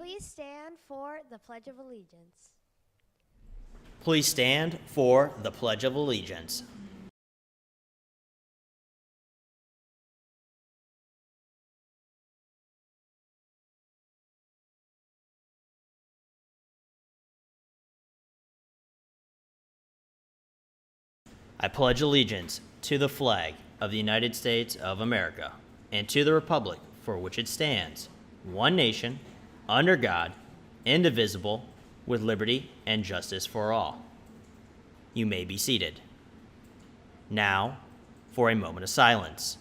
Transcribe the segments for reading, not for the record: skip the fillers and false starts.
Please stand for the Pledge of Allegiance. Please stand for the Pledge of Allegiance. I pledge allegiance to the flag of the United States of America and to the republic for which it stands, one nation, under God, indivisible, with liberty and justice for all. You may be seated. Now, for a moment of silence.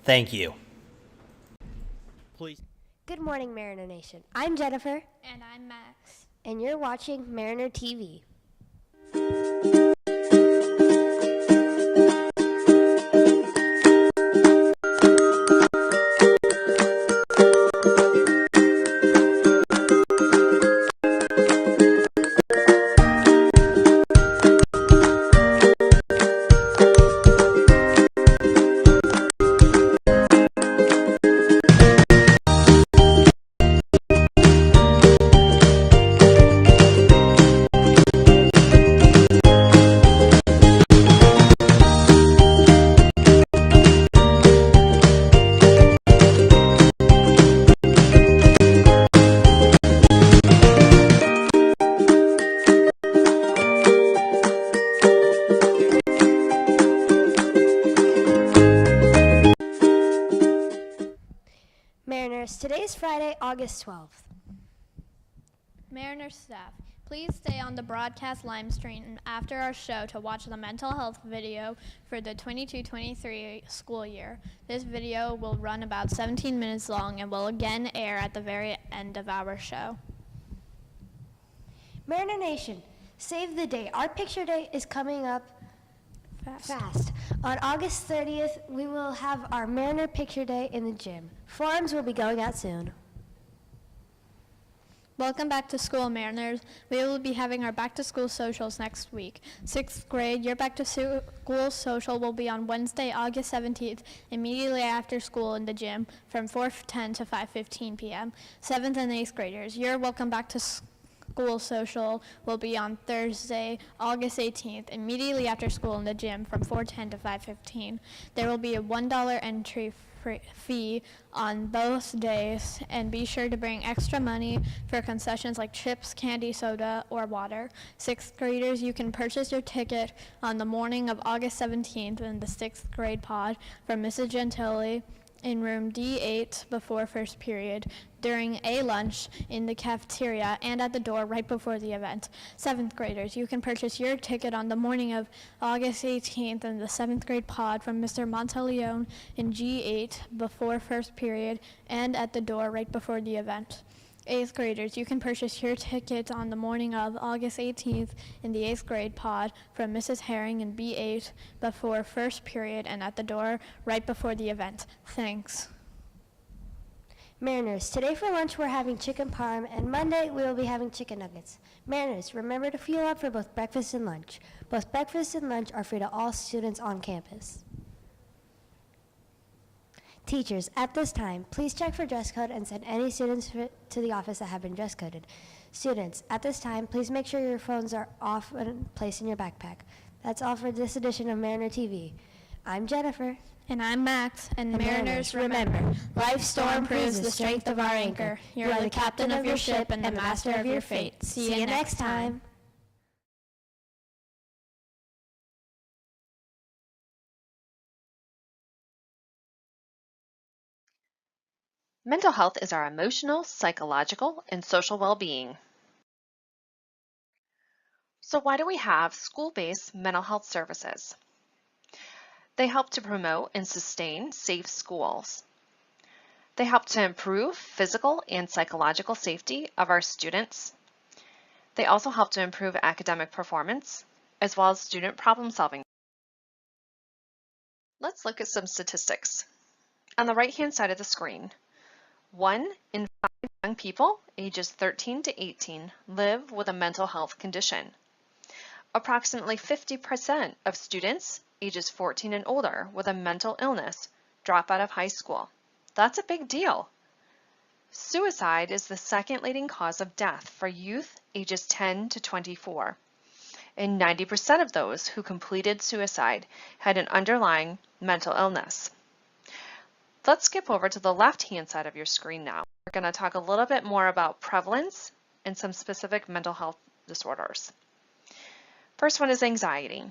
Thank you. Please. Good morning, Mariner Nation. I'm Jennifer. And I'm Max. And you're watching Mariner TV. Mariners, today is Friday, August 12th. Mariner staff, please stay on the broadcast live stream after our show to watch the mental health video for the 22-23 school year. This video will run about 17 minutes long and will again air at the very end of our show. Mariner Nation, save the date. Our picture day is coming up fast. On August 30th, we will have our Mariner Picture Day in the gym. Forums will be going out soon. Welcome back to school, Mariners. We will be having our back-to-school socials next week. 6th grade, your back-to-school social will be on Wednesday, August 17th, immediately after school in the gym from 4:10 to 5:15 p.m. 7th and 8th graders, your welcome back to school social will be on Thursday, August 18th, immediately after school in the gym from 4:10 to 5:15. There will be a $1 entry fee on both days, and be sure to bring extra money for concessions like chips, candy, soda, or water. 6th graders, you can purchase your ticket on the morning of August 17th in the 6th grade pod from Mrs. Gentili in room D8 before first period, during a lunch in the cafeteria, and at the door right before the event. 7th graders, you can purchase your ticket on the morning of August 18th in the 7th grade pod from Mr. Monteleone in G8 before first period, and at the door right before the event. 8th graders, you can purchase your ticket on the morning of August 18th in the 8th grade pod from Mrs. Herring in B8 before first period and at the door right before the event. Thanks. Mariners, today for lunch we're having chicken parm, and Monday we will be having chicken nuggets. Mariners, remember to fuel up for both breakfast and lunch. Both breakfast and lunch are free to all students on campus. Teachers, at this time, please check for dress code and send any students to the office that have been dress coded. Students, at this time, please make sure your phones are off and placed in your backpack. That's all for this edition of Mariner TV. I'm Jennifer. And I'm Max, and Mariners, remember, life's storm proves the strength of our anchor. You're the captain of your ship and the master of your fate. See you next time. Mental health is our emotional, psychological, and social well-being. So why do we have school-based mental health services? They help to promote and sustain safe schools. They help to improve physical and psychological safety of our students. They also help to improve academic performance, as well as student problem solving. Let's look at some statistics. On the right-hand side of the screen, 1 in 5 young people ages 13 to 18 live with a mental health condition. Approximately 50% of students ages 14 and older with a mental illness drop out of high school. That's a big deal. Suicide is the second leading cause of death for youth ages 10 to 24. And 90% of those who completed suicide had an underlying mental illness. Let's skip over to the left-hand side of your screen now. We're going to talk a little bit more about prevalence and some specific mental health disorders. First one is anxiety.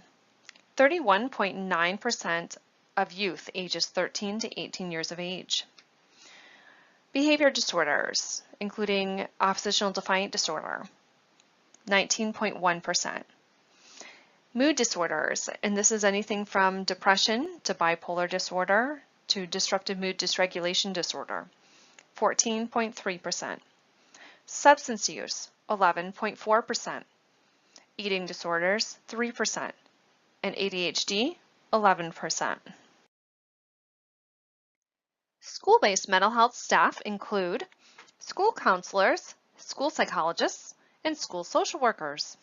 31.9% of youth ages 13 to 18 years of age. Behavior disorders, including oppositional defiant disorder, 19.1%. Mood disorders, and this is anything from depression to bipolar disorder to disruptive mood dysregulation disorder, 14.3%. Substance use, 11.4%. Eating disorders, 3%. And ADHD, 11%. School-based mental health staff include school counselors, school psychologists, and school social workers.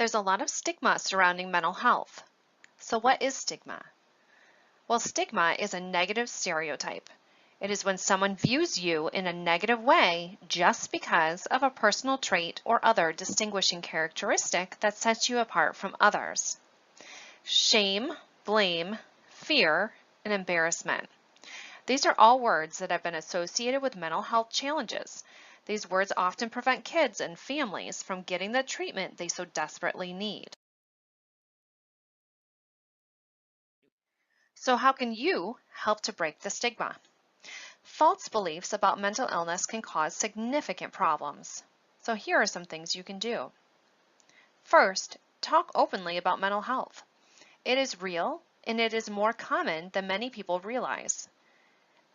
There's a lot of stigma surrounding mental health. So what is stigma? Well, stigma is a negative stereotype. It is when someone views you in a negative way just because of a personal trait or other distinguishing characteristic that sets you apart from others. Shame, blame, fear, and embarrassment. These are all words that have been associated with mental health challenges. These words often prevent kids and families from getting the treatment they so desperately need. So how can you help to break the stigma? False beliefs about mental illness can cause significant problems. So here are some things you can do. First, talk openly about mental health. It is real and it is more common than many people realize.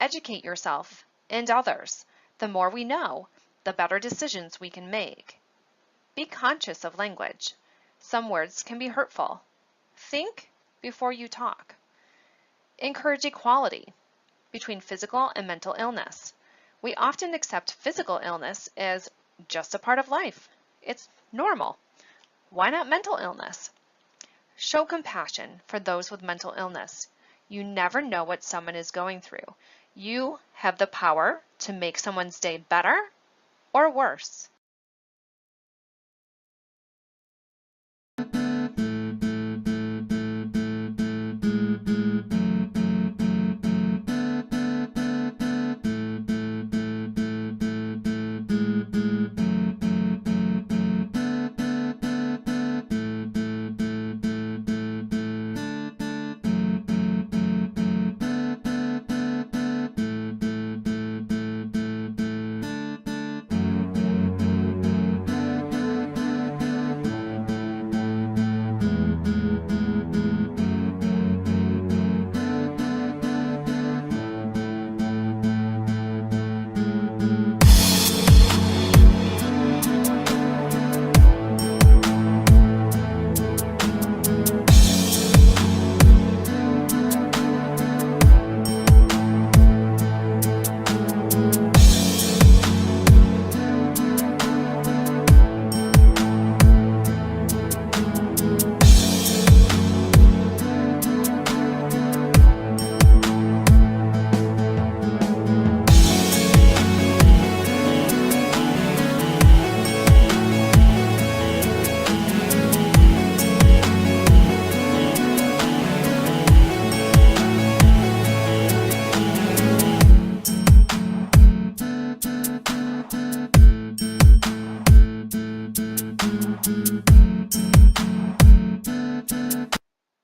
Educate yourself and others. The more we know, the better decisions we can make. Be conscious of language. Some words can be hurtful. Think before you talk. Encourage equality between physical and mental illness. We often accept physical illness as just a part of life. It's normal. Why not mental illness? Show compassion for those with mental illness. You never know what someone is going through. You have the power to make someone's day better or worse.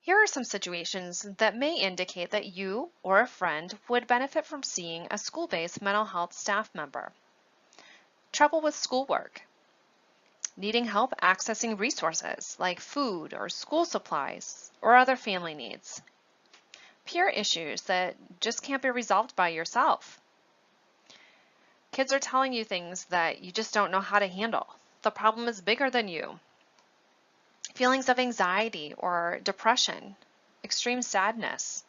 Here are some situations that may indicate that you or a friend would benefit from seeing a school-based mental health staff member. Trouble with schoolwork. Needing help accessing resources like food or school supplies or other family needs. Peer issues that just can't be resolved by yourself. Kids are telling you things that you just don't know how to handle. The problem is bigger than you. Feelings of anxiety or depression, extreme sadness,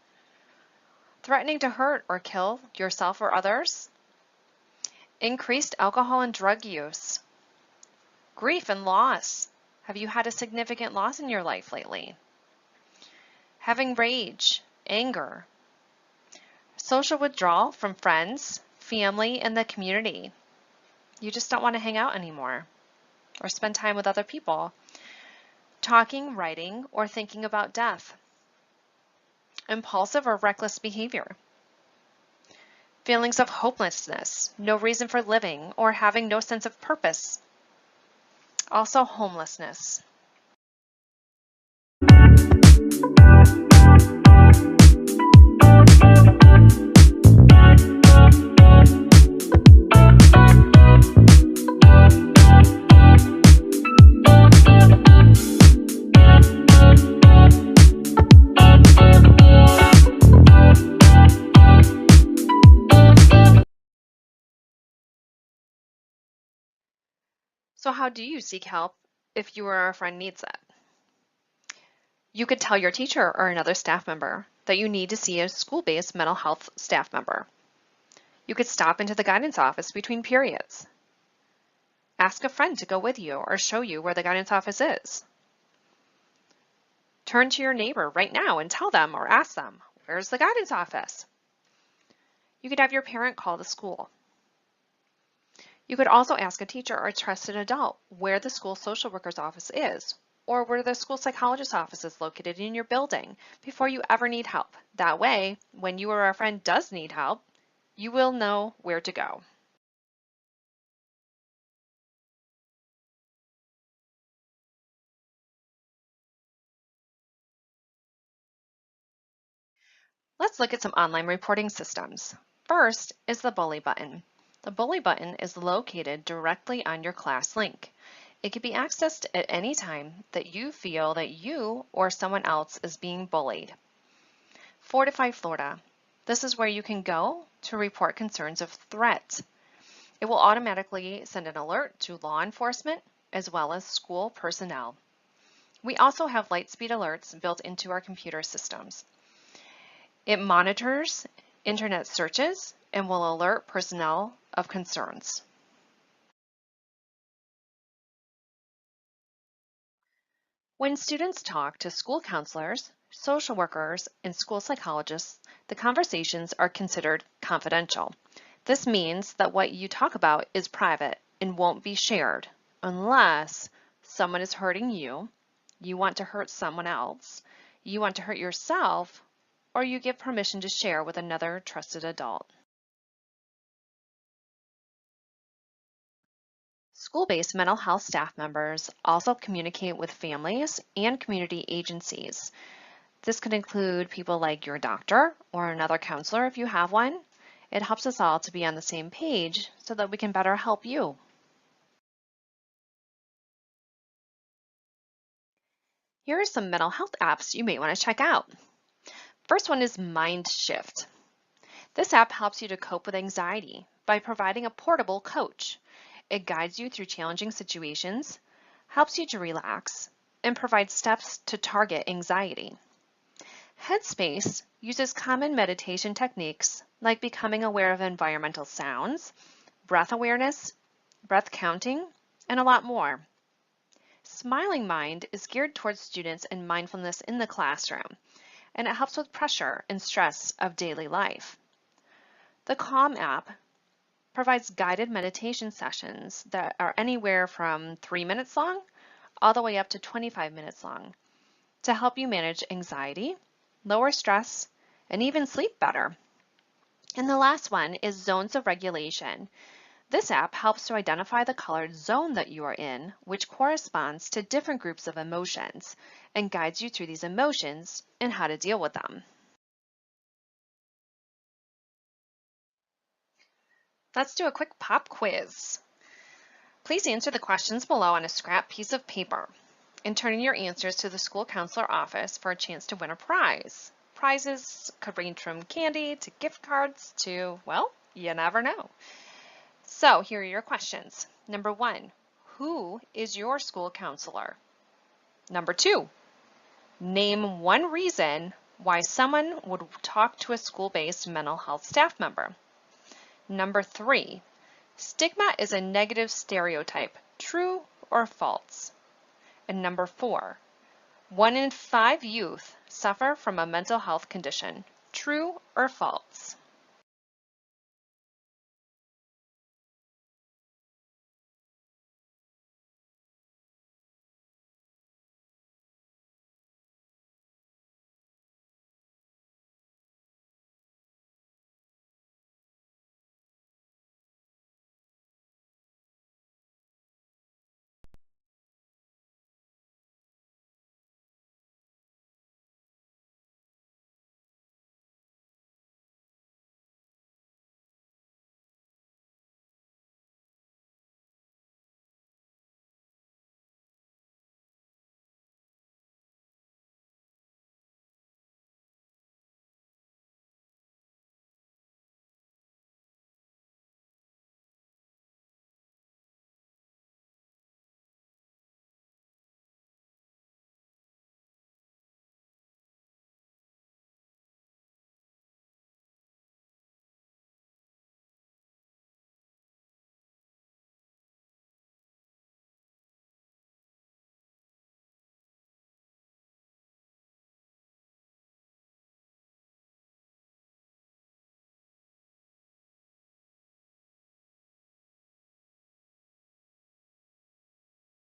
threatening to hurt or kill yourself or others, increased alcohol and drug use, grief and loss. Have you had a significant loss in your life lately? Having rage, anger, social withdrawal from friends, family, and the community. You just don't want to hang out anymore or spend time with other people. Talking, writing, or thinking about death. Impulsive or reckless behavior. Feelings of hopelessness, no reason for living, or having no sense of purpose. Also homelessness. So how do you seek help if you or a friend needs it? You could tell your teacher or another staff member that you need to see a school-based mental health staff member. You could stop into the guidance office between periods. Ask a friend to go with you or show you where the guidance office is. Turn to your neighbor right now and tell them or ask them, where's the guidance office? You could have your parent call the school. You could also ask a teacher or a trusted adult where the school social worker's office is, or where the school psychologist's office is located in your building before you ever need help. That way, when you or a friend does need help, you will know where to go. Let's look at some online reporting systems. First is the Bully button. The Bully button is located directly on your class link. It can be accessed at any time that you feel that you or someone else is being bullied. Fortify Florida. This is where you can go to report concerns of threats. It will automatically send an alert to law enforcement as well as school personnel. We also have Lightspeed alerts built into our computer systems. It monitors internet searches and will alert personnel of concerns. When students talk to school counselors, social workers, and school psychologists, the conversations are considered confidential. This means that what you talk about is private and won't be shared unless someone is hurting you, you want to hurt someone else, you want to hurt yourself, or you give permission to share with another trusted adult. School-based mental health staff members also communicate with families and community agencies. This could include people like your doctor or another counselor if you have one. It helps us all to be on the same page so that we can better help you. Here are some mental health apps you may want to check out. First one is MindShift. This app helps you to cope with anxiety by providing a portable coach. It guides you through challenging situations, helps you to relax, and provides steps to target anxiety. Headspace uses common meditation techniques like becoming aware of environmental sounds, breath awareness, breath counting, and a lot more. Smiling Mind is geared towards students and mindfulness in the classroom, and it helps with pressure and stress of daily life. The Calm app provides guided meditation sessions that are anywhere from 3 minutes long all the way up to 25 minutes long to help you manage anxiety, lower stress, and even sleep better. And the last one is Zones of Regulation. This app helps to identify the colored zone that you are in, which corresponds to different groups of emotions, and guides you through these emotions and how to deal with them. Let's do a quick pop quiz. Please answer the questions below on a scrap piece of paper and turn in your answers to the school counselor office for a chance to win a prize. Prizes could range from candy to gift cards to, well, you never know. So here are your questions. Number 1, who is your school counselor? Number 2, name one reason why someone would talk to a school-based mental health staff member. Number 3, stigma is a negative stereotype, true or false? And number 4, 1 in 5 youth suffer from a mental health condition, true or false?